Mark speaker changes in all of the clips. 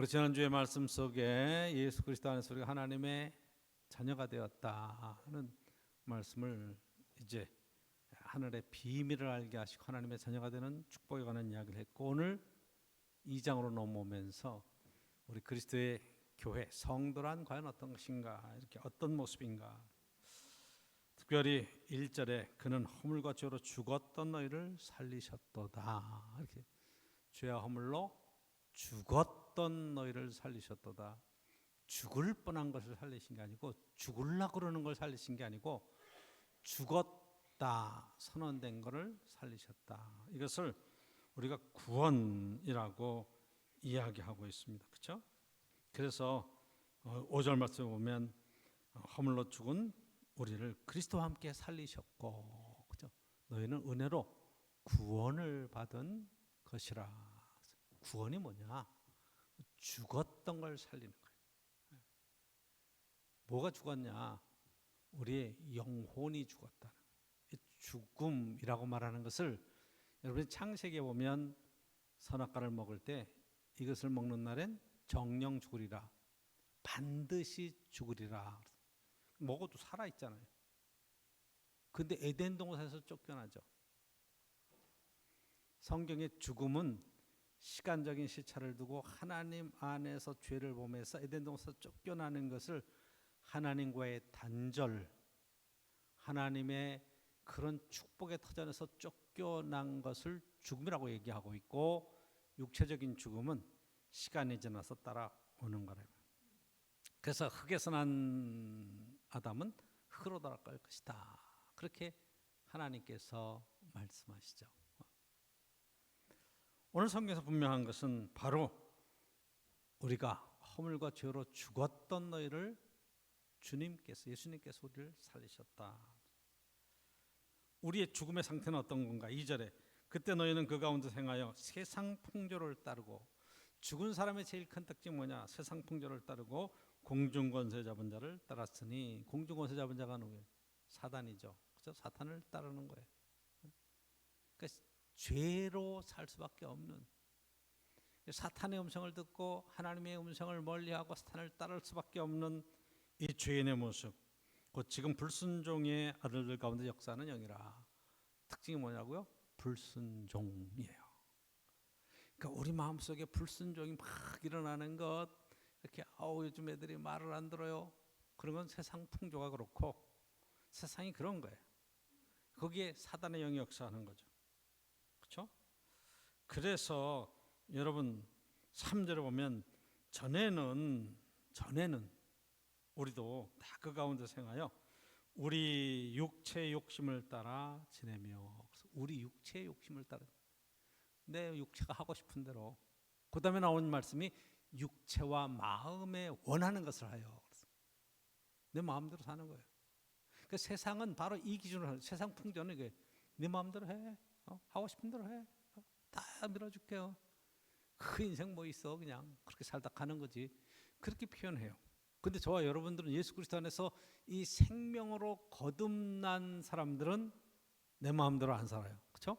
Speaker 1: 우리 지난주의 말씀 속에 예수 그리스도 안에서 우리가 하나님의 자녀가 되었다 하는 말씀을 이제 하늘의 비밀을 알게 하시고 하나님의 자녀가 되는 축복에 관한 이야기를 했고, 오늘 2장으로 넘어오면서 우리 그리스도의 교회 성도란 과연 어떤 것인가, 이렇게 어떤 모습인가, 특별히 1절에 그는 허물과 죄로 죽었던 너희를 살리셨도다, 이렇게 죄와 허물로 죽었던 너희를 살리셨도다. 죽을 뻔한 것을 살리신 게 아니고, 죽으려고 그러는 걸 살리신 게 아니고, 죽었다 선언된 것을 살리셨다. 이것을 우리가 구원이라고 이야기하고 있습니다. 그렇죠? 그래서 5절 말씀에 보면 허물로 죽은 우리를 그리스도와 함께 살리셨고, 그렇죠? 너희는 은혜로 구원을 받은 것이라. 구원이 뭐냐? 죽었던 걸 살리는 거예요. 뭐가 죽었냐? 우리의 영혼이 죽었다는 거예요. 죽음이라고 말하는 것을 여러분이 창세기에 보면 선악과를 먹을 때 이것을 먹는 날엔 정령 죽으리라, 반드시 죽으리라. 먹어도 살아있잖아요. 근데 에덴 동산에서 쫓겨나죠. 성경의 죽음은 시간적인 시차를 두고 하나님 안에서 죄를 범해서 에덴 동산에서 쫓겨나는 것을 하나님과의 단절, 하나님의 그런 축복의 터전에서 쫓겨난 것을 죽음이라고 얘기하고 있고, 육체적인 죽음은 시간이 지나서 따라오는 거라요. 그래서 흙에서 난 아담은 흙으로 돌아갈 것이다, 그렇게 하나님께서 말씀하시죠. 오늘 성경에서 분명한 것은 바로 우리가 허물과 죄로 죽었던 너희를 예수님께서 우리를 살리셨다. 우리의 죽음의 상태는 어떤 건가? 2절에 그때 너희는 그 가운데 행하여 세상 풍조를 따르고, 죽은 사람의 제일 큰 특징이 뭐냐? 세상 풍조를 따르고 공중 권세 잡은 자를 따랐으니, 공중 권세 잡은 자가 누구예요? 사단이죠. 그렇죠? 사탄을 따르는 거예요. 그러니까 죄로 살 수밖에 없는, 사탄의 음성을 듣고 하나님의 음성을 멀리하고 사탄을 따를 수밖에 없는 이 죄인의 모습, 곧 지금 불순종의 아들들 가운데 역사하는 영이라. 특징이 뭐냐고요? 불순종이에요. 그러니까 우리 마음속에 불순종이 막 일어나는 것, 이렇게 요즘 애들이 말을 안 들어요, 그런 건 세상 풍조가 그렇고, 세상이 그런 거예요. 거기에 사단의 영이 역사하는 거죠. 그렇죠? 그래서 여러분 3절에 보면 전에는 우리도 다 그 가운데 생하여 우리 육체의 욕심을 따라 지내며, 우리 육체의 욕심을 따라, 내 육체가 하고 싶은 대로. 그 다음에 나온 말씀이 육체와 마음에 원하는 것을 하여, 내 마음대로 사는 거예요. 그 세상은 바로 이 기준으로 하는, 세상 풍조는 이게 네 마음대로 해, 하고 싶은 대로 해, 다 밀어줄게요. 그 인생 뭐 있어, 그냥 그렇게 살다 가는 거지, 그렇게 표현해요. 근데 저와 여러분들은 예수 그리스도 안에서 이 생명으로 거듭난 사람들은 내 마음대로 안 살아요. 그렇죠?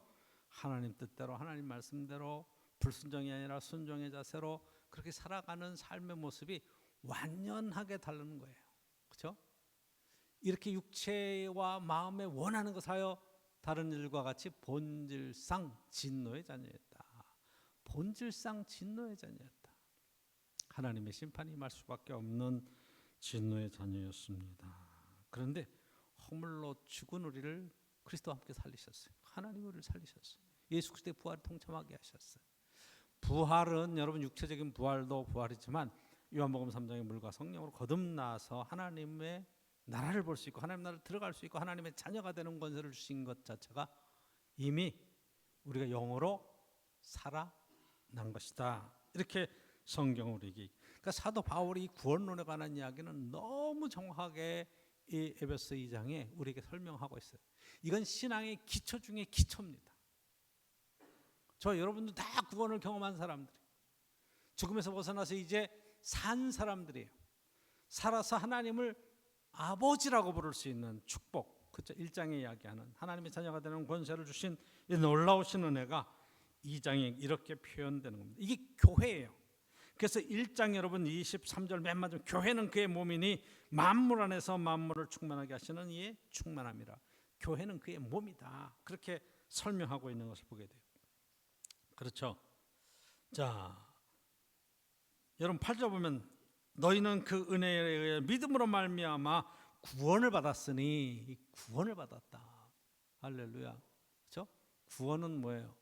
Speaker 1: 하나님 뜻대로, 하나님 말씀대로, 불순종이 아니라 순종의 자세로 그렇게 살아가는 삶의 모습이 완연하게 다르는 거예요. 그렇죠? 이렇게 육체와 마음에 원하는 것을 하여 다른 일과 같이 본질상 진노의 자녀였다. 본질상 진노의 자녀였다. 하나님의 심판이 임할 수밖에 없는 진노의 자녀였습니다. 그런데 허물로 죽은 우리를 그리스도와 함께 살리셨어요. 하나님이 우리를 살리셨어요. 예수 그리스도의 부활을 통참하게 하셨어요. 부활은 여러분 육체적인 부활도 부활이지만 요한복음 3장의 물과 성령으로 거듭나서 하나님의 나라를 볼 수 있고, 하나님 나라를 들어갈 수 있고, 하나님의 자녀가 되는 권세를 주신 것 자체가 이미 우리가 영으로 살아난 것이다, 이렇게 성경은 우리에게. 그러니까 사도 바울이 구원론에 관한 이야기는 너무 정확하게 이 에베소 2장에 우리에게 설명하고 있어요. 이건 신앙의 기초 중에 기초입니다. 저 여러분도 다 구원을 경험한 사람들이, 죽음에서 벗어나서 이제 산 사람들이에요. 살아서 하나님을 아버지라고 부를 수 있는 축복, 그렇죠? 1장에 이야기하는 하나님의 자녀가 되는 권세를 주신 이 놀라우신 은혜가 2장에 이렇게 표현되는 겁니다. 이게 교회예요. 그래서 1장 여러분 23절 맨 마지막 교회는 그의 몸이니 만물 안에서 만물을 충만하게 하시는 이의 충만함이라. 교회는 그의 몸이다. 그렇게 설명하고 있는 것을 보게 돼요. 그렇죠? 자, 여러분 8절 보면 너희는 그 은혜에 의해 믿음으로 말미암아 구원을 받았으니, 구원을 받았다. 할렐루야. 그렇죠? 구원은 뭐예요?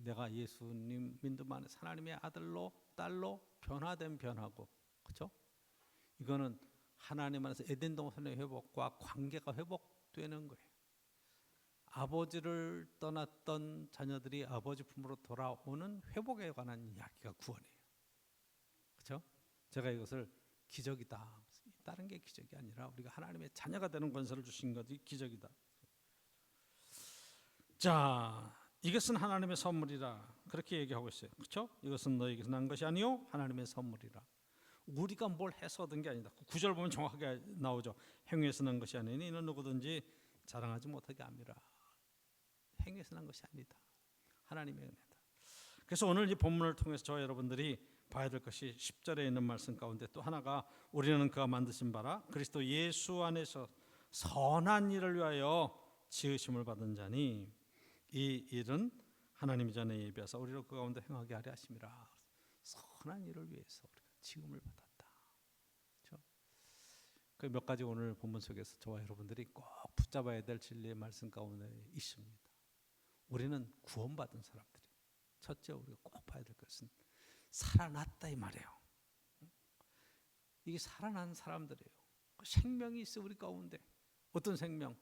Speaker 1: 내가 예수님 믿음 안에서 하나님의 아들로 딸로 변화된 변화고, 그렇죠? 이거는 하나님 안에서 에덴 동산의 회복과 관계가 회복되는 거예요. 아버지를 떠났던 자녀들이 아버지 품으로 돌아오는 회복에 관한 이야기가 구원이에요. 그렇죠? 제가 이것을 기적이다. 다른 게 기적이 아니라 우리가 하나님의 자녀가 되는 권세를 주신 것이 기적이다. 자, 이것은 하나님의 선물이라 그렇게 얘기하고 있어요. 그렇죠? 이것은 너에게서 난 것이 아니요 하나님의 선물이라. 우리가 뭘 해서 얻은 게 아니다. 9절 보면 정확하게 나오죠. 행위에서 난 것이 아니니 이는 누구든지 자랑하지 못하게 함이라. 행위에서 난 것이 아니다. 하나님의 은혜다. 그래서 오늘 이 본문을 통해서 저와 여러분들이 봐야 될 것이 10절에 있는 말씀 가운데 또 하나가 우리는 그가 만드신 바라 그리스도 예수 안에서 선한 일을 위하여 지으심을 받은 자니 이 일은 하나님이 전에 예비하사 우리로 그 가운데 행하게 하려 하심이라. 선한 일을 위해서 우리가 지음을 받았다. 그렇죠? 그 몇 가지 오늘 본문 속에서 저와 여러분들이 꼭 붙잡아야 될 진리의 말씀 가운데 있습니다. 우리는 구원받은 사람들이. 첫째 우리가 꼭 봐야 될 것은 살아났다 이 말이에요. 이게 살아난 사람들이에요. 생명이 있어 우리 가운데. 어떤 생명?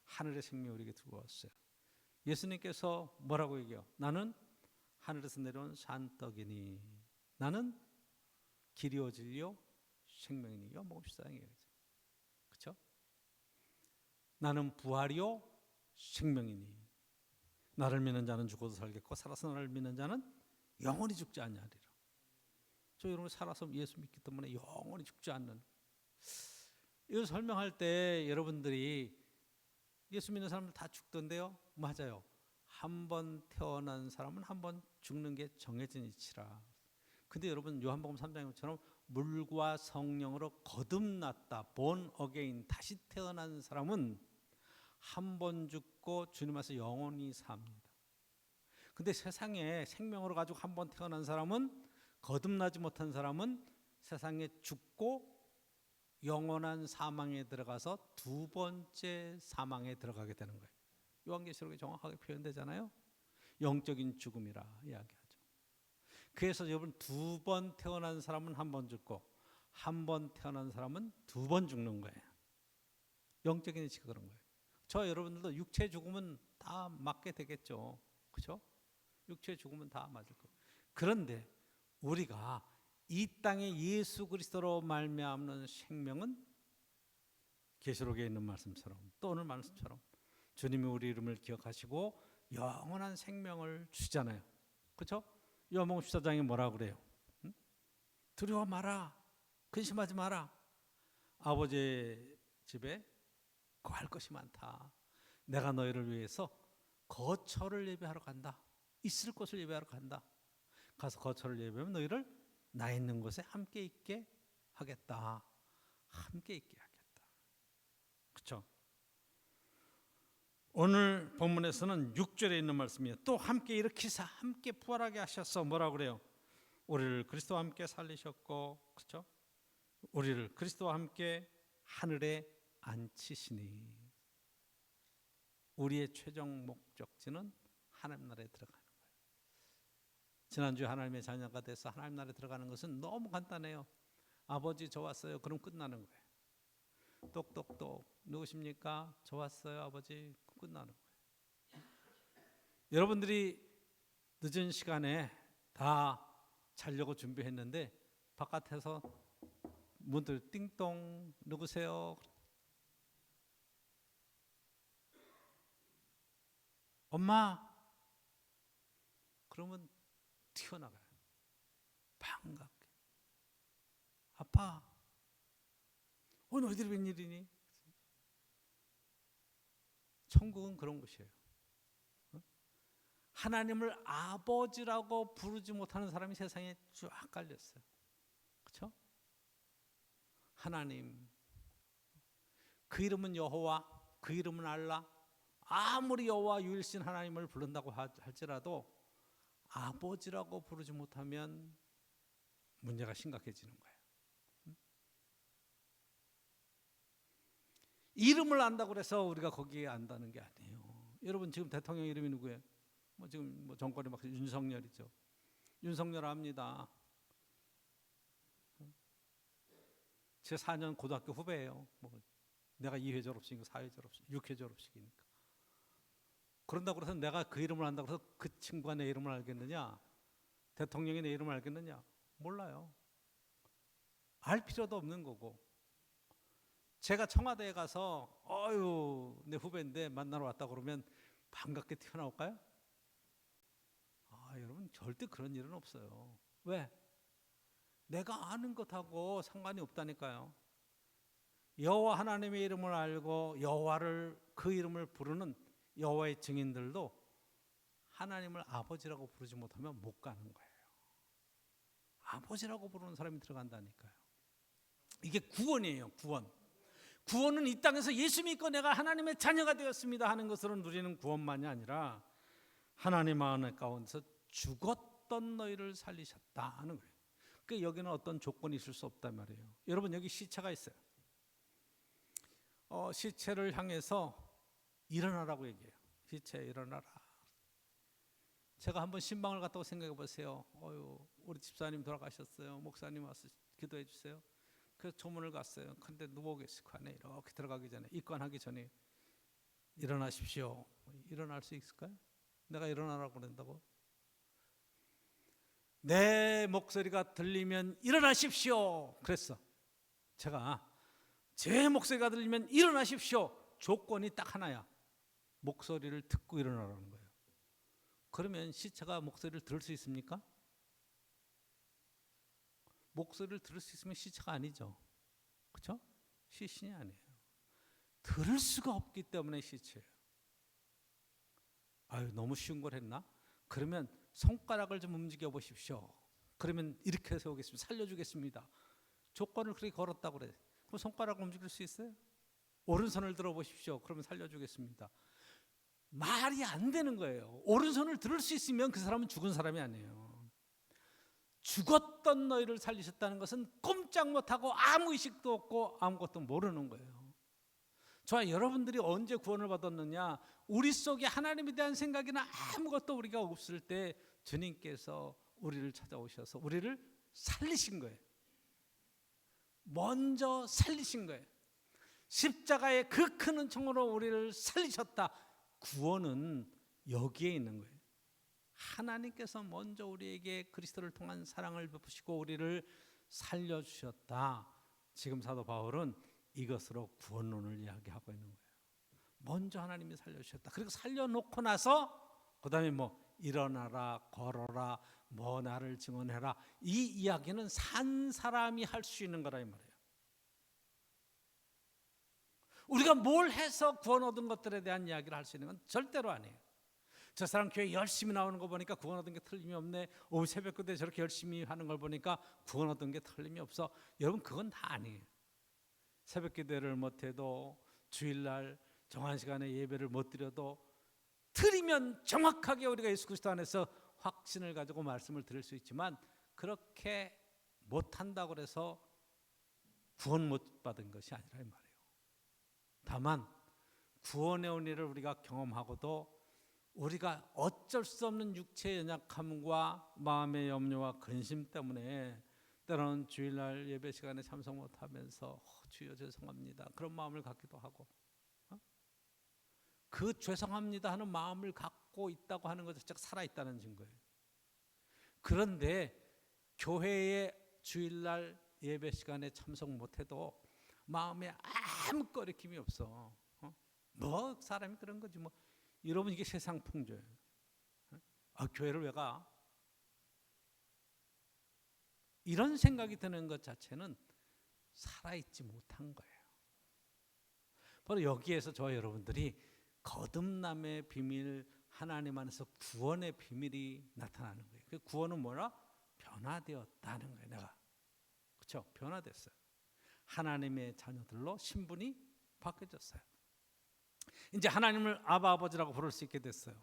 Speaker 1: 하늘의 생명 우리에게 들어왔어요. 예수님께서 뭐라고 얘기해요? 나는 하늘에서 내려온 산떡이니 나는 길이요 진리요 생명이니. 요한복음 14장이에요. 그렇죠? 나는 부활이요 생명이니 나를 믿는 자는 죽어도 살겠고 살아서 나를 믿는 자는 영원히 죽지 않냐리라. 저 여러분 살아서 예수 믿기 때문에 영원히 죽지 않는. 이걸 설명할 때 여러분들이 예수 믿는 사람들 다 죽던데요? 맞아요. 한 번 태어난 사람은 한 번 죽는 게 정해진 이치라. 근데 여러분 요한복음 3장처럼 물과 성령으로 거듭났다. born again 다시 태어난 사람은 한 번 죽고 주님 앞에서 영원히 삽니다. 근데 세상에 생명으로 가지고 한 번 태어난 사람은 거듭나지 못한 사람은 세상에 죽고 영원한 사망에 들어가서 두 번째 사망에 들어가게 되는 거예요. 요한계시록에 정확하게 표현되잖아요. 영적인 죽음이라 이야기하죠. 그래서 여러분 두 번 태어난 사람은 한 번 죽고 한 번 태어난 사람은 두 번 죽는 거예요. 영적인 이치가 그런 거예요. 저 여러분들도 육체 죽음은 다 맞게 되겠죠. 그렇죠? 육체 죽음은 다 맞을 거예요. 그런데 우리가 이 땅에 예수 그리스도로 말미암는 생명은 계시록에 있는 말씀처럼 또 오늘 말씀처럼 주님이 우리 이름을 기억하시고 영원한 생명을 주잖아요. 그렇죠? 요한복음 14장에 뭐라 그래요? 응? 두려워 마라. 근심하지 마라. 아버지의 집에 구할 것이 많다. 내가 너희를 위해서 거처를 예비하러 간다. 있을 곳을 예비하러 간다. 가서 거처를 예비하면 너희를 나 있는 곳에 함께 있게 하겠다. 함께 있게 하겠다. 그렇죠? 오늘 본문에서는 6절에 있는 말씀이에요. 또 함께 일으키사 함께 부활하게 하셔서 뭐라고 그래요? 우리를 그리스도와 함께 살리셨고, 그렇죠? 우리를 그리스도와 함께 하늘에 앉히시니 우리의 최종 목적지는 하나님 나라에 들어가는 거예요. 지난주에 하나님의 자녀가 돼서 하나님 나라에 들어가는 것은 너무 간단해요. 아버지 저 왔어요. 그럼 끝나는 거예요. 똑똑똑 누구십니까? 저 왔어요 아버지. 끝나는 거예요. 여러분들이 늦은 시간에 다 자려고 준비했는데 바깥에서 문들 띵동 누구세요? 엄마. 그러면 튀어나가요. 반갑게. 아빠. 오늘 어디로 웬일이니? 천국은 그런 곳이에요. 하나님을 아버지라고 부르지 못하는 사람이 세상에 쫙 깔렸어요. 그렇죠? 하나님, 그 이름은 여호와, 그 이름은 알라. 아무리 여호와 유일신 하나님을 부른다고 할지라도 아버지라고 부르지 못하면 문제가 심각해지는 거예요. 이름을 안다고 해서 우리가 거기에 안다는 게 아니에요. 여러분 지금 대통령 이름이 누구예요? 지금 정권이 막 윤석열이죠. 윤석열 압니다. 제 4년 고등학교 후배예요. 내가 2회 졸업식이고 4회 졸업식, 6회 졸업식이니까. 그런다고 해서 내가 그 이름을 안다고 해서 그 친구가 내 이름을 알겠느냐? 대통령이 내 이름을 알겠느냐? 몰라요. 알 필요도 없는 거고. 제가 청와대에 가서 내 후배인데 만나러 왔다 그러면 반갑게 튀어나올까요? 여러분 절대 그런 일은 없어요. 왜? 내가 아는 것하고 상관이 없다니까요. 여호와 하나님의 이름을 알고 여호와를 그 이름을 부르는 여호와의 증인들도 하나님을 아버지라고 부르지 못하면 못 가는 거예요. 아버지라고 부르는 사람이 들어간다니까요. 이게 구원이에요. 구원은 이 땅에서 예수 믿고 내가 하나님의 자녀가 되었습니다 하는 것으로 누리는 구원만이 아니라 하나님 안에 가운데서 죽었던 너희를 살리셨다 하는 거예요. 그러니까 여기는 어떤 조건이 있을 수 없단 말이에요. 여러분 여기 시체가 있어요. 시체를 향해서 일어나라고 얘기해요. 시체 일어나라. 제가 한번 신방을 갔다고 생각해 보세요. 우리 집사님 돌아가셨어요. 목사님 와서 기도해 주세요. 그래서 조문을 갔어요. 근데 누워 계시고 안에 이렇게 들어가기 전에 입관하기 전에 일어나십시오. 일어날 수 있을까요? 내가 일어나라고 그런다고? 내 목소리가 들리면 일어나십시오. 그랬어. 제가 제 목소리가 들리면 일어나십시오. 조건이 딱 하나야. 목소리를 듣고 일어나라는 거예요. 그러면 시체가 목소리를 들을 수 있습니까? 목소리를 들을 수 있으면 시체가 아니죠. 그렇죠? 시신이 아니에요. 들을 수가 없기 때문에 시체예요. 너무 쉬운 걸 했나? 그러면 손가락을 좀 움직여 보십시오. 그러면 이렇게 세우겠습니다. 살려주겠습니다. 조건을 그렇게 걸었다고 그래. 그럼 손가락을 움직일 수 있어요? 오른손을 들어보십시오. 그러면 살려주겠습니다. 말이 안 되는 거예요. 오른손을 들을 수 있으면 그 사람은 죽은 사람이 아니에요. 죽었던 너희를 살리셨다는 것은 꼼짝 못하고 아무 의식도 없고 아무것도 모르는 거예요. 저와 여러분들이 언제 구원을 받았느냐? 우리 속에 하나님에 대한 생각이나 아무것도 우리가 없을 때 주님께서 우리를 찾아오셔서 우리를 살리신 거예요. 먼저 살리신 거예요. 십자가의 그 큰 은총으로 우리를 살리셨다. 구원은 여기에 있는 거예요. 하나님께서 먼저 우리에게 그리스도를 통한 사랑을 베푸시고 우리를 살려주셨다. 지금 사도 바울은 이것으로 구원론을 이야기하고 있는 거예요. 먼저 하나님이 살려주셨다. 그리고 살려놓고 나서 그 다음에 일어나라, 걸어라, 나를 증언해라. 이 이야기는 산 사람이 할 수 있는 거라 이 말이에요. 우리가 뭘 해서 구원 얻은 것들에 대한 이야기를 할 수 있는 건 절대로 아니에요. 저 사람 교회 열심히 나오는 거 보니까 구원 얻은 게 틀림이 없네. 오후 새벽 기도에 저렇게 열심히 하는 걸 보니까 구원 얻은 게 틀림이 없어. 여러분 그건 다 아니에요. 새벽 기도를 못해도 주일날 정한 시간에 예배를 못 드려도 드리면 정확하게 우리가 예수 그리스도 안에서 확신을 가지고 말씀을 드릴 수 있지만 그렇게 못한다고 해서 구원 못 받은 것이 아니라 말이에요. 다만 구원의 은혜를 우리가 경험하고도 우리가 어쩔 수 없는 육체의 연약함과 마음의 염려와 근심 때문에 때로는 주일날 예배 시간에 참석 못하면서 주여 죄송합니다 그런 마음을 갖기도 하고 그 죄송합니다 하는 마음을 갖고 있다고 하는 것 자체가 살아있다는 증거예요. 그런데 교회의 주일날 예배 시간에 참석 못해도 마음에 아무 꺼리낌이 없어. 사람이 그런 거지 여러분 이게 세상 풍조예요. 교회를 왜 가? 이런 생각이 드는 것 자체는 살아있지 못한 거예요. 바로 여기에서 저와 여러분들이 거듭남의 비밀 하나님 안에서 구원의 비밀이 나타나는 거예요. 그 구원은 뭐라? 변화되었다는 거예요. 내가. 그렇죠? 변화됐어요. 하나님의 자녀들로 신분이 바뀌어졌어요. 이제 하나님을 아바 아버지라고 부를 수 있게 됐어요.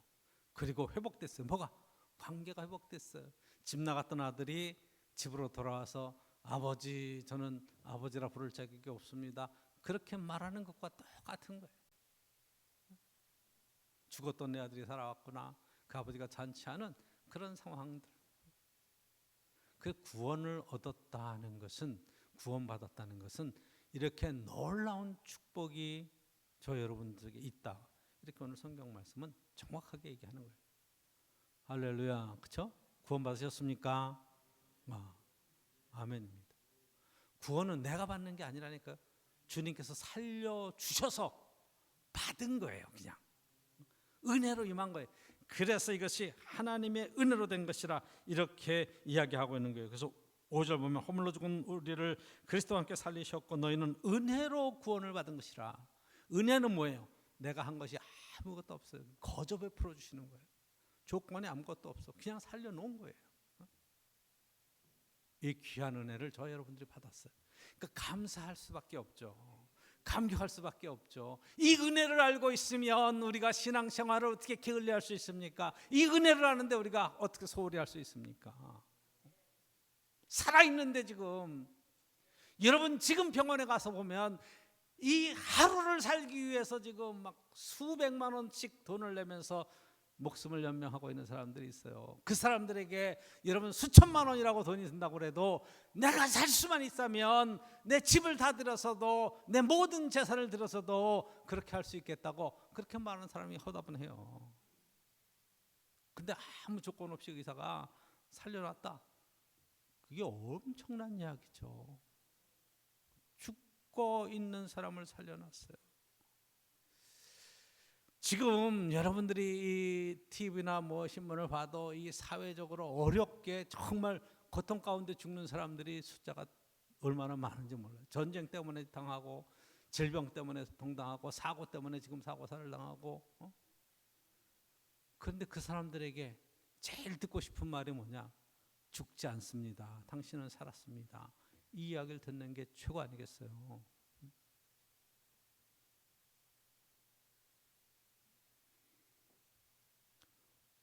Speaker 1: 그리고 회복됐어요. 뭐가? 관계가 회복됐어요. 집 나갔던 아들이 집으로 돌아와서 아버지, 저는 아버지라 부를 자격이 없습니다. 그렇게 말하는 것과 똑같은 거예요. 죽었던 내 아들이 살아왔구나. 그 아버지가 잔치하는 그런 상황들. 그 구원을 얻었다는 것은, 구원받았다는 것은 이렇게 놀라운 축복이 저 여러분들에게 있다. 이렇게 오늘 성경 말씀은 정확하게 얘기하는 거예요. 할렐루야. 그렇죠? 구원받으셨습니까? 아멘입니다. 구원은 내가 받는 게 아니라니까요. 주님께서 살려주셔서 받은 거예요. 그냥 은혜로 임한 거예요. 그래서 이것이 하나님의 은혜로 된 것이라 이렇게 이야기하고 있는 거예요. 그래서 5절 보면 허물로 죽은 우리를 그리스도와 함께 살리셨고 너희는 은혜로 구원을 받은 것이라. 은혜는 뭐예요? 내가 한 것이 아무것도 없어요. 거저 베풀어 주시는 거예요. 조건이 아무것도 없어. 그냥 살려놓은 거예요. 이 귀한 은혜를 저 여러분들이 받았어요. 그러니까 감사할 수밖에 없죠. 감격할 수밖에 없죠. 이 은혜를 알고 있으면 우리가 신앙생활을 어떻게 게을리할 수 있습니까? 이 은혜를 아는데 우리가 어떻게 소홀히 할 수 있습니까? 살아있는데 지금 여러분 지금 병원에 가서 보면 이 하루를 살기 위해서 지금 막 수백만 원씩 돈을 내면서 목숨을 연명하고 있는 사람들이 있어요. 그 사람들에게 여러분 수천만 원이라고 돈이 든다고 해도 내가 살 수만 있다면 내 집을 다 들어서도 내 모든 재산을 들어서도 그렇게 할 수 있겠다고 그렇게 많은 사람이 허다분해요. 근데 아무 조건 없이 의사가 살려놨다. 그게 엄청난 이야기죠. 죽고 있는 사람을 살려놨어요. 지금 여러분들이 이 TV나 뭐 신문을 봐도 이 사회적으로 어렵게 정말 고통 가운데 죽는 사람들이 숫자가 얼마나 많은지 몰라요. 전쟁 때문에 당하고 질병 때문에 동당하고 사고 때문에 지금 사고사를 당하고 그런데 그 사람들에게 제일 듣고 싶은 말이 뭐냐? 죽지 않습니다. 당신은 살았습니다. 이 이야기를 듣는 게 최고 아니겠어요?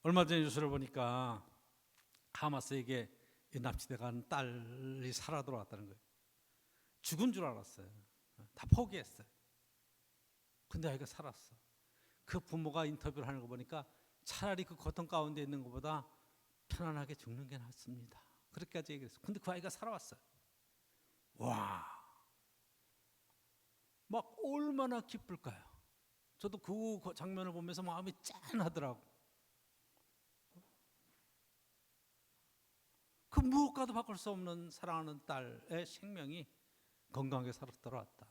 Speaker 1: 얼마 전에 뉴스를 보니까 하마스에게 납치돼간 딸이 살아 돌아왔다는 거예요. 죽은 줄 알았어요. 다 포기했어요. 근데 아이가 살았어. 그 부모가 인터뷰를 하는 거 보니까 차라리 그 고통 가운데 있는 것보다 편안하게 죽는 게 낫습니다. 그렇게까지 얘기했어요. 근데 그 아이가 살아왔어요. 와, 막 얼마나 기쁠까요? 저도 그 장면을 보면서 마음이 짠하더라고. 그 무엇과도 바꿀 수 없는 사랑하는 딸의 생명이 건강하게 살아 돌아왔다.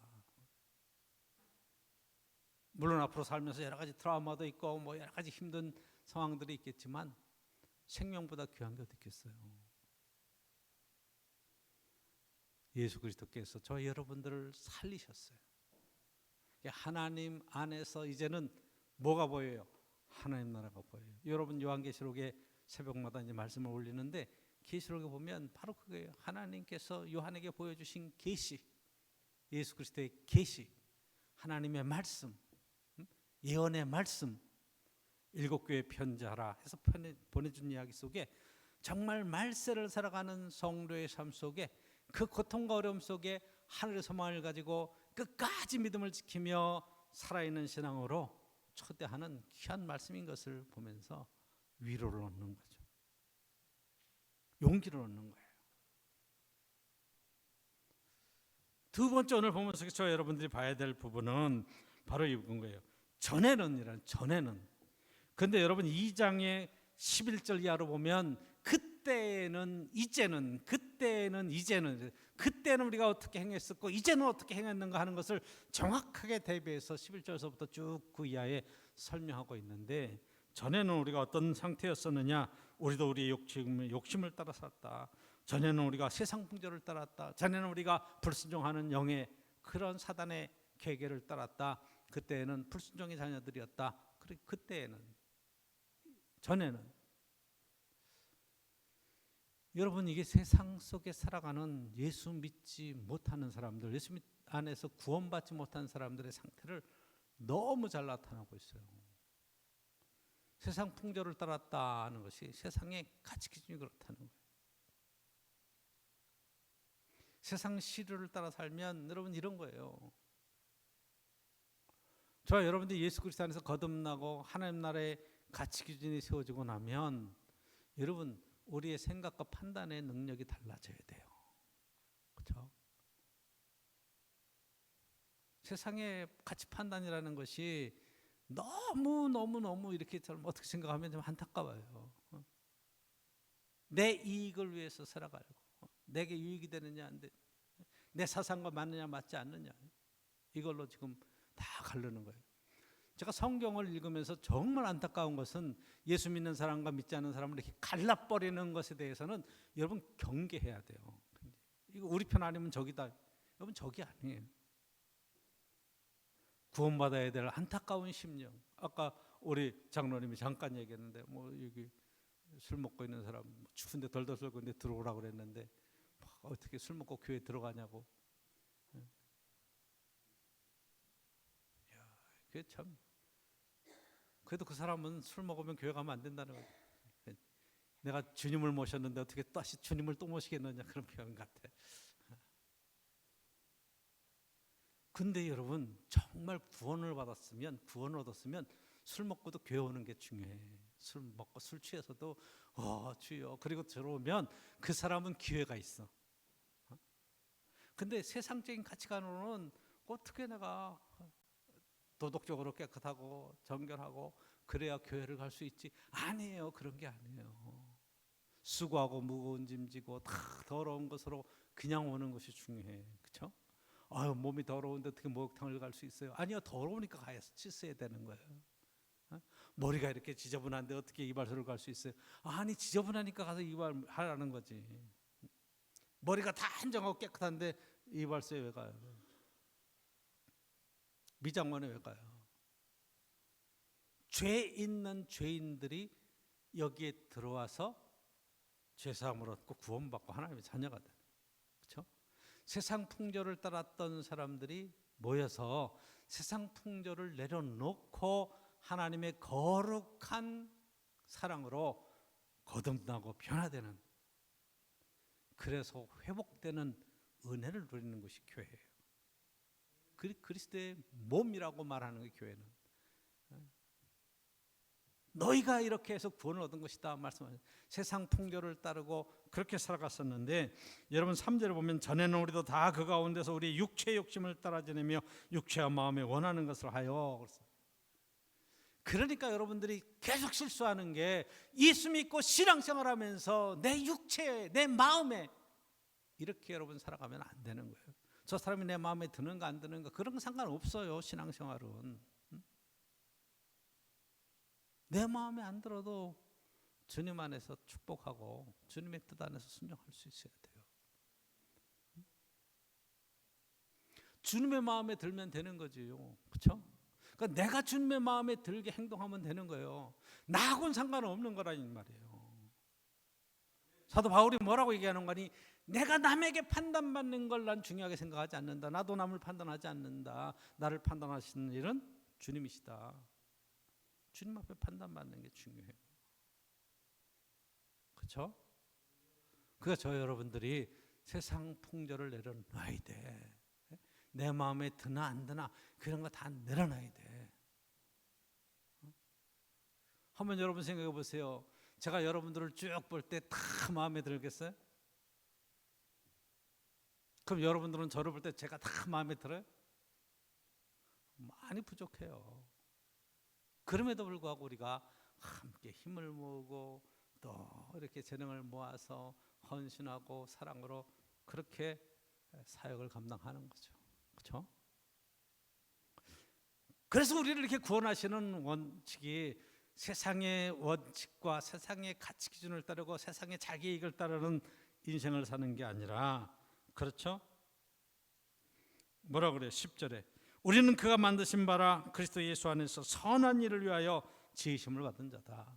Speaker 1: 물론 앞으로 살면서 여러 가지 트라우마도 있고 뭐 여러 가지 힘든 상황들이 있겠지만 생명보다 귀한 게 어디 있겠어요. 예수 그리스도께서 저 여러분들을 살리셨어요. 하나님 안에서 이제는 뭐가 보여요? 하나님 나라가 보여요. 여러분 요한계시록에 새벽마다 이제 말씀을 올리는데 계시록에 보면 바로 그거예요. 하나님께서 요한에게 보여주신 계시, 예수 그리스도의 계시, 하나님의 말씀, 예언의 말씀, 7교회 편지하라 해서 보내준 이야기 속에 정말 말세를 살아가는 성도의 삶 속에 그 고통과 어려움 속에 하늘의 소망을 가지고 끝까지 믿음을 지키며 살아있는 신앙으로 초대하는 귀한 말씀인 것을 보면서 위로를 얻는 거죠. 용기를 얻는 거예요. 두 번째 오늘 보면서 저 여러분들이 봐야 될 부분은 바로 이건 거예요. 전에는. 그런데 여러분 2장의 11절 이하로 보면 그때는 이제는 그때는 우리가 어떻게 행했었고 이제는 어떻게 행했는가 하는 것을 정확하게 대비해서 11절서부터 쭉 그 이하에 설명하고 있는데 전에는 우리가 어떤 상태였었느냐? 우리도 우리의 욕심을 따라 살았다. 전에는 우리가 세상 풍조를 따랐다. 전에는 우리가 불순종하는 영의 그런 사단의 계계를 따랐다. 그때에는 불순종의 자녀들이었다. 그때에는 전에는. 여러분, 이게 세상 속에 살아가는 예수 믿지 못하는 사람들, 예수 안에서 구원받지 못한 사람들의 상태를 너무 잘 나타나고 있어요. 세상 풍조를 따랐다는 것이 세상의 가치 기준이 그렇다는 거예요. 세상 시류를 따라 살면 여러분 이런 거예요. 저와 여러분들이 예수 그리스도 안에서 거듭나고 하나님 나라의 가치 기준이 세워지고 나면 여러분 우리의 생각과 판단의 능력이 달라져야 돼요. 그렇죠? 세상의 가치 판단이라는 것이 너무 이렇게 어떻게 생각하면 좀 안타까워요. 내 이익을 위해서 살아가려고, 내게 유익이 되느냐 안 되느냐, 내 사상과 맞느냐 맞지 않느냐, 이걸로 지금 다 가르는 거예요. 제가 성경을 읽으면서 정말 안타까운 것은 예수 믿는 사람과 믿지 않는 사람을 이렇게 갈라버리는 것에 대해서는 여러분 경계해야 돼요. 이거 우리 편 아니면 적이다. 여러분 적이 아니에요. 구원받아야 될 안타까운 심령. 아까 우리 장로님이 잠깐 얘기했는데 뭐 여기 술 먹고 있는 사람 추운데 덜덜 떨고 있는데 들어오라고 그랬는데 어떻게 술 먹고 교회 들어가냐고. 그게 참, 그래도 그 사람은 술 먹으면 교회 가면 안 된다는 거예요. 내가 주님을 모셨는데 어떻게 다시 주님을 또 모시겠느냐, 그런 표현 같아. 근데 여러분 정말 구원을 얻었으면 술 먹고도 교회 오는 게 중요해. 술 먹고 술 취해서도 주여 그리고 들어오면 그 사람은 기회가 있어. 근데 세상적인 가치관으로는 어떻게 내가 도덕적으로 깨끗하고 정결하고 그래야 교회를 갈 수 있지? 아니에요. 그런 게 아니에요. 수고하고 무거운 짐 지고 다 더러운 것으로 그냥 오는 것이 중요해. 그렇죠? 몸이 더러운데 어떻게 목욕탕을 갈 수 있어요? 아니요. 더러우니까 가서 씻어야 되는 거예요. 머리가 이렇게 지저분한데 어떻게 이발소를 갈 수 있어요? 아니 지저분하니까 가서 이발하라는 거지. 머리가 다 한정하고 깨끗한데 이발소에 왜 가요? 미장원에 왜 가요? 죄 있는 죄인들이 여기에 들어와서 죄사함을 얻고 구원받고 하나님의 자녀가 되는, 그렇죠? 세상 풍조를 따랐던 사람들이 모여서 세상 풍조를 내려놓고 하나님의 거룩한 사랑으로 거듭나고 변화되는, 그래서 회복되는 은혜를 누리는 것이 교회예요. 그리스도의 몸이라고 말하는 게 교회는. 너희가 이렇게 해서 구원을 얻은 것이다 말씀하셨어요. 세상 풍조를 따르고 그렇게 살아갔었는데, 여러분 3절을 보면 전에는 우리도 다 그 가운데서 우리 육체의 욕심을 따라 지내며 육체와 마음에 원하는 것을 하여. 그러니까 여러분들이 계속 실수하는 게 예수 믿고 신앙생활하면서 내 육체에 내 마음에 이렇게 여러분 살아가면 안 되는 거예요. 저 사람이 내 마음에 드는가 안 드는가 그런 건 상관없어요. 신앙생활은 내 마음에 안 들어도 주님 안에서 축복하고 주님의 뜻 안에서 순종할 수 있어야 돼요. 주님의 마음에 들면 되는 거지요. 그렇죠? 그러니까 내가 주님의 마음에 들게 행동하면 되는 거예요. 나하고는 상관없는 거라는 말이에요. 사도 바울이 뭐라고 얘기하는 거니? 내가 남에게 판단받는 걸 난 중요하게 생각하지 않는다. 나도 남을 판단하지 않는다. 나를 판단하시는 일은 주님이시다. 주님 앞에 판단받는 게 중요해요. 그렇죠? 그래서 저 여러분들이 세상 풍조를 내려놔야 돼. 내 마음에 드나 안 드나 그런 거 다 내려놔야 돼. 한번 여러분 생각해 보세요. 제가 여러분들을 쭉 볼 때 다 마음에 들겠어요? 그럼 여러분들은 저를 볼 때 제가 다 마음에 들어요? 많이 부족해요. 그럼에도 불구하고 우리가 함께 힘을 모으고 또 이렇게 재능을 모아서 헌신하고 사랑으로 그렇게 사역을 감당하는 거죠. 그렇죠? 그래서 우리를 이렇게 구원하시는 원칙이 세상의 원칙과 세상의 가치 기준을 따르고 세상의 자기 이익을 따르는 인생을 사는 게 아니라, 그렇죠? 뭐라 그래요? 10절에 우리는 그가 만드신 바라 그리스도 예수 안에서 선한 일을 위하여 지으심을 받은 자다.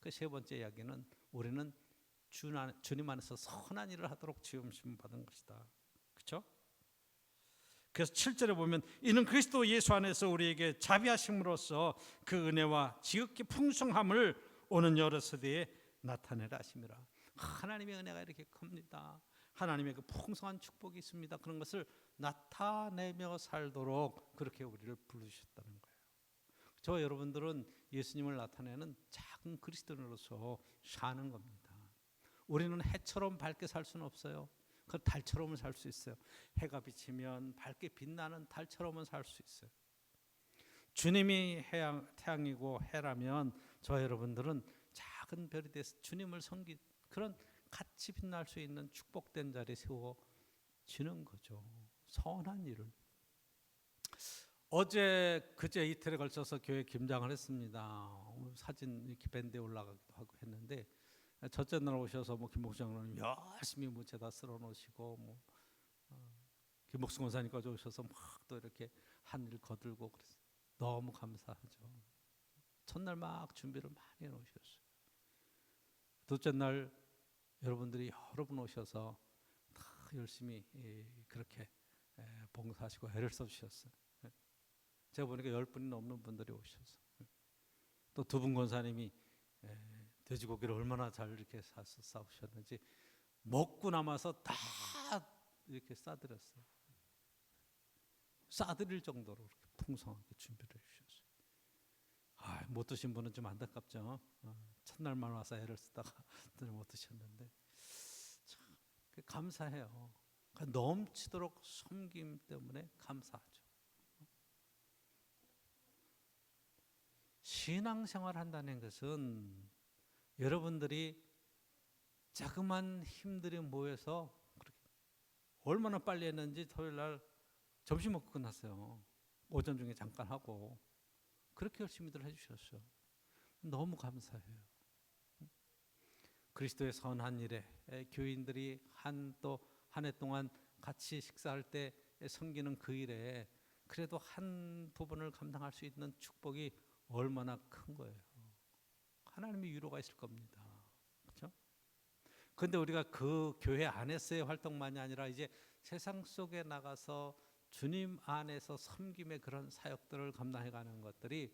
Speaker 1: 그 세 번째 이야기는 우리는 주님 안에서 선한 일을 하도록 지음심 받은 것이다. 그렇죠? 그래서 7절에 보면 이는 그리스도 예수 안에서 우리에게 자비하심으로써 그 은혜와 지극히 풍성함을 오는 여러 세대에 나타내라 하심이라. 하나님의 은혜가 이렇게 큽니다. 하나님의 그 풍성한 축복이 있습니다. 그런 것을 나타내며 살도록 그렇게 우리를 부르셨다는 거예요. 저 여러분들은 예수님을 나타내는 작은 그리스도인으로서 사는 겁니다. 우리는 해처럼 밝게 살 수는 없어요. 그 달처럼은 살 수 있어요. 해가 비치면 밝게 빛나는 달처럼은 살 수 있어요. 주님이 태양이고 해라면 저 여러분들은 작은 별이 돼서 주님을 섬기 그런 같이 빛날 수 있는 축복된 자리에 세워지는 거죠. 선한 일을. 어제 그제 이틀에 걸쳐서 교회 김장을 했습니다. 사진 이렇게 밴드에 올라가기도 하고 했는데 첫째 날 오셔서 김목수 장로님 열심히 무채다 쓸어 놓으시고 김목수 권사님까지 오셔서 막 또 이렇게 한 일 거들고 그래서 너무 감사하죠. 첫날 막 준비를 많이 해놓으셨어요. 둘째 날 여러분들이 여러 분 오셔서 다 열심히 그렇게 봉사하시고 애를 써주셨어요. 제가 보니까 10분이 넘는 분들이 오셔서 또 두 분 권사님이 돼지고기를 얼마나 잘 이렇게 싸우셨는지 먹고 남아서 다 이렇게 싸드렸어요. 싸드릴 정도로 이렇게 풍성하게 준비를 해주셨어요. 못 드신 분은 좀 안타깝죠. 첫날만 와서 애를 쓰다가 못 드셨는데 참 감사해요. 넘치도록 섬김 때문에 감사하죠. 신앙생활 한다는 것은 여러분들이 자그만 힘들이 모여서 얼마나 빨리 했는지 토요일 날 점심 먹고 끝났어요. 오전 중에 잠깐 하고 그렇게 열심히들 해주셨어요. 너무 감사해요. 그리스도의 선한 일에 교인들이 한 해 동안 같이 식사할 때 섬기는 그 일에 그래도 한 부분을 감당할 수 있는 축복이 얼마나 큰 거예요. 하나님의 위로가 있을 겁니다. 그렇죠? 그런데 우리가 그 교회 안에서의 활동만이 아니라 이제 세상 속에 나가서 주님 안에서 섬김의 그런 사역들을 감당해가는 것들이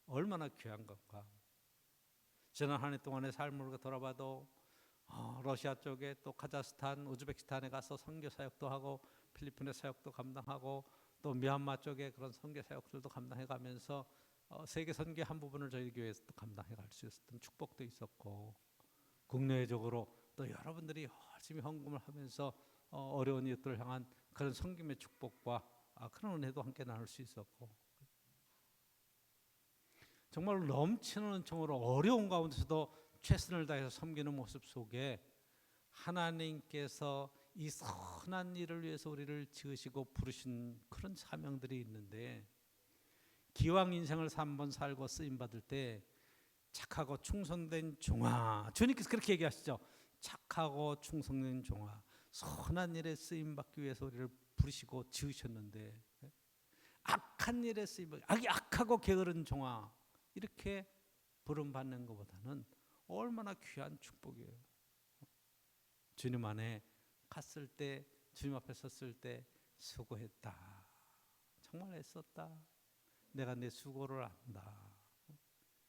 Speaker 1: 얼마나 귀한 건가. 지난 한 해 동안의 삶을 돌아봐도 러시아 쪽에 또 카자흐스탄, 우즈베키스탄에 가서 선교 사역도 하고 필리핀의 사역도 감당하고 또 미얀마 쪽에 그런 선교 사역들도 감당해가면서 세계 선교 한 부분을 저희 교회에서 또 감당해갈 수 있었던 축복도 있었고 국내적으로 또 여러분들이 열심히 헌금을 하면서 어려운 이웃들을 향한 그런 섬김의 축복과 그런 은혜도 함께 나눌 수 있었고 정말 넘치는 은총으로 어려운 가운데서도 최선을 다해서 섬기는 모습 속에 하나님께서 이 선한 일을 위해서 우리를 지으시고 부르신 그런 사명들이 있는데 기왕 인생을 3번 살고 쓰임받을 때 착하고 충성된 종아, 주님께서 그렇게 얘기하시죠. 착하고 충성된 종아, 선한 일에 쓰임받기 위해서 우리를 부르시고 지으셨는데 악한 일에 악하고 게으른 종아 이렇게 부름받는 것보다는 얼마나 귀한 축복이에요. 주님 안에 갔을 때 주님 앞에 섰을 때 수고했다. 정말 애썼다. 내가 내 수고를 안다.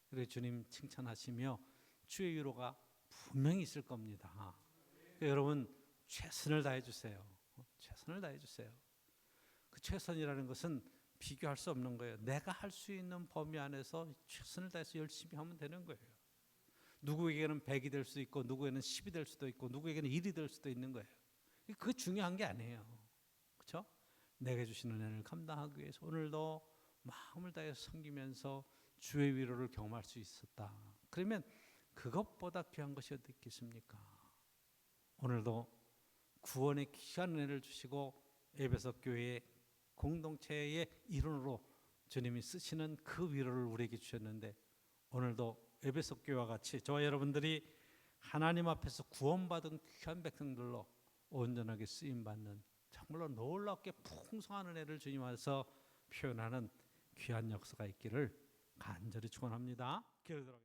Speaker 1: 그래서 주님 칭찬하시며 주의 위로가 분명히 있을 겁니다. 그러니까 여러분 최선을 다해 주세요. 최선을 다해 주세요. 그 최선이라는 것은 비교할 수 없는 거예요. 내가 할 수 있는 범위 안에서 최선을 다해서 열심히 하면 되는 거예요. 누구에게는 100이 될 수도 있고 누구에게는 10이 될 수도 있고 누구에게는 1이 될 수도 있는 거예요. 그게 중요한 게 아니에요. 그렇죠? 내게 주시는 은혜를 감당하기 위해서 오늘도 마음을 다해서 섬기면서 주의 위로를 경험할 수 있었다. 그러면 그것보다 귀한 것이 어디 있겠습니까? 오늘도 구원의 귀한 은혜를 주시고 에베소 교회의 공동체의 일원으로 주님이 쓰시는 그 위로를 우리에게 주셨는데 오늘도 에베소 교회와 같이 저와 여러분들이 하나님 앞에서 구원받은 귀한 백성들로 온전하게 쓰임받는 정말로 놀랍게 풍성한 은혜를 주님 안에서 표현하는 귀한 역사가 있기를 간절히 축원합니다. 기도하겠습니다.